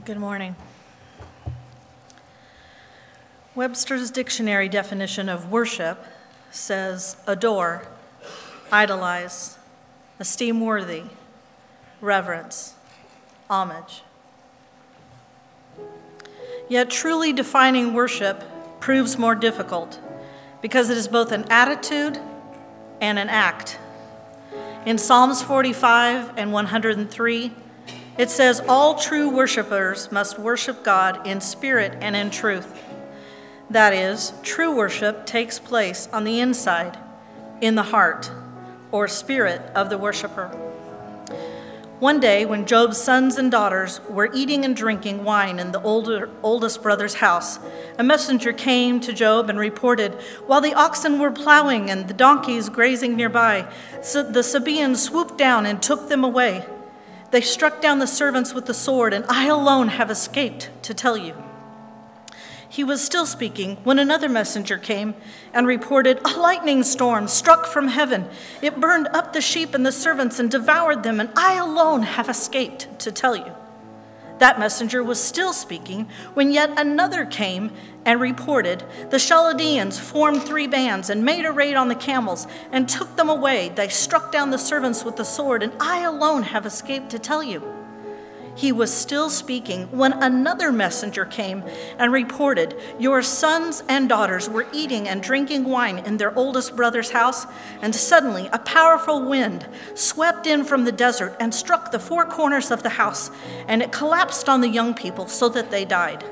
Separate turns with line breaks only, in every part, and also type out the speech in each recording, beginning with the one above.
Good morning. Webster's dictionary definition of worship says adore, idolize, esteem worthy, reverence, homage. Yet truly defining worship proves more difficult because it is both an attitude and an act. In Psalms 45 and 103, it says, all true worshipers must worship God in spirit and in truth. That is, true worship takes place on the inside, in the heart, or spirit of the worshiper. One day, when Job's sons and daughters were eating and drinking wine in the oldest brother's house, a messenger came to Job and reported, while the oxen were plowing and the donkeys grazing nearby, the Sabaeans swooped down and took them away. They struck down the servants with the sword, and I alone have escaped to tell you. He was still speaking when another messenger came and reported, a lightning storm struck from heaven. It burned up the sheep and the servants and devoured them, and I alone have escaped to tell you. That messenger was still speaking when yet another came and reported, the Chaldeans formed 3 bands and made a raid on the camels and took them away. They struck down the servants with the sword, and I alone have escaped to tell you. He was still speaking when another messenger came and reported, your sons and daughters were eating and drinking wine in their oldest brother's house, and suddenly a powerful wind swept in from the desert and struck the 4 corners of the house, and it collapsed on the young people so that they died.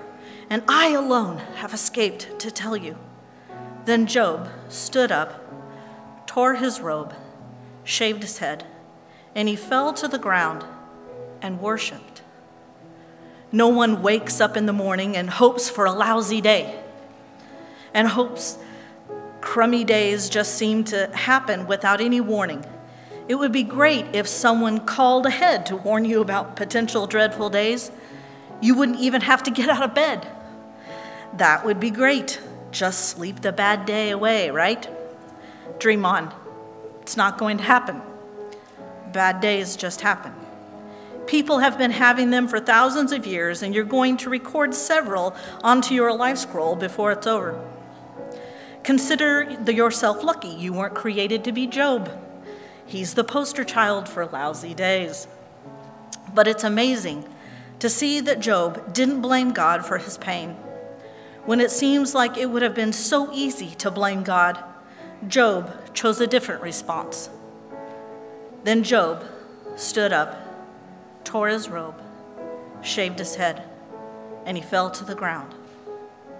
And I alone have escaped to tell you. Then Job stood up, tore his robe, shaved his head, and he fell to the ground and worshiped. No one wakes up in the morning and hopes for a lousy day, and hopes crummy days just seem to happen without any warning. It would be great if someone called ahead to warn you about potential dreadful days. You wouldn't even have to get out of bed. That would be great. Just sleep the bad day away, right? Dream on. It's not going to happen. Bad days just happen. People have been having them for thousands of years, and you're going to record several onto your life scroll before it's over. Consider yourself lucky you weren't created to be Job. He's the poster child for lousy days. But it's amazing to see that Job didn't blame God for his pain. When it seems like it would have been so easy to blame God, Job chose a different response. Then Job stood up, tore his robe, shaved his head, and he fell to the ground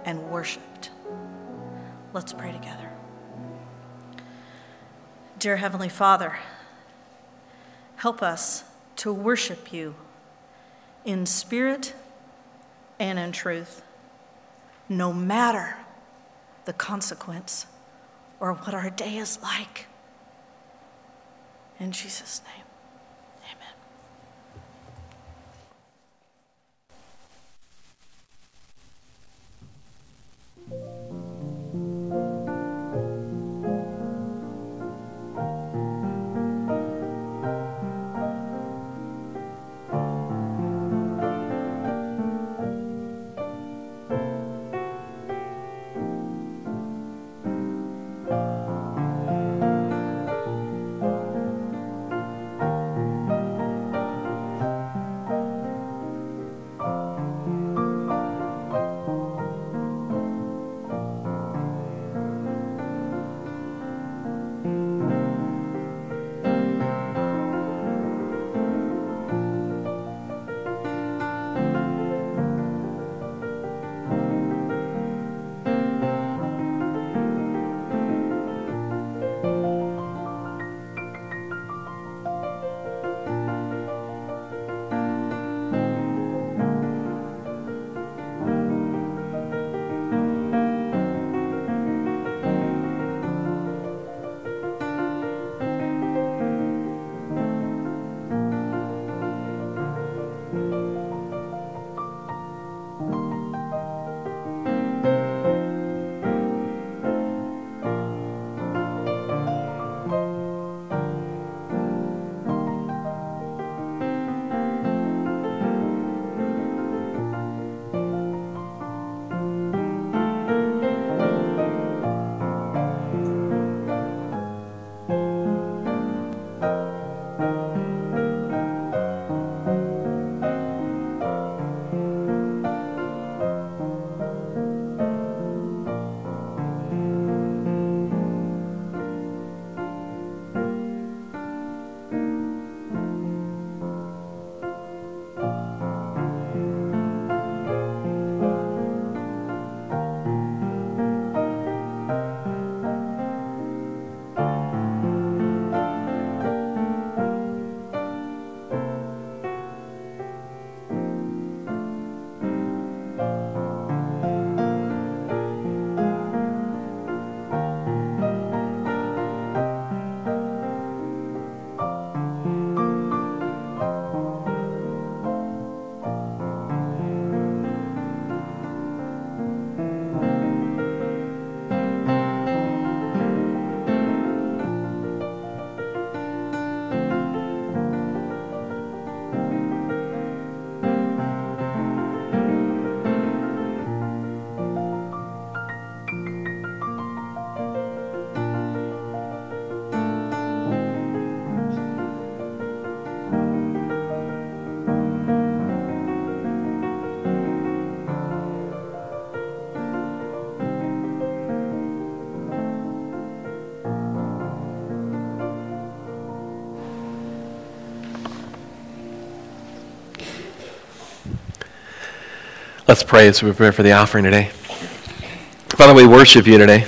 and worshiped. Let's pray together. Dear Heavenly Father, help us to worship you in spirit and in truth, no matter the consequence or what our day is like. In Jesus' name, amen.
Let's pray as we prepare for the offering today. Father, we worship you today.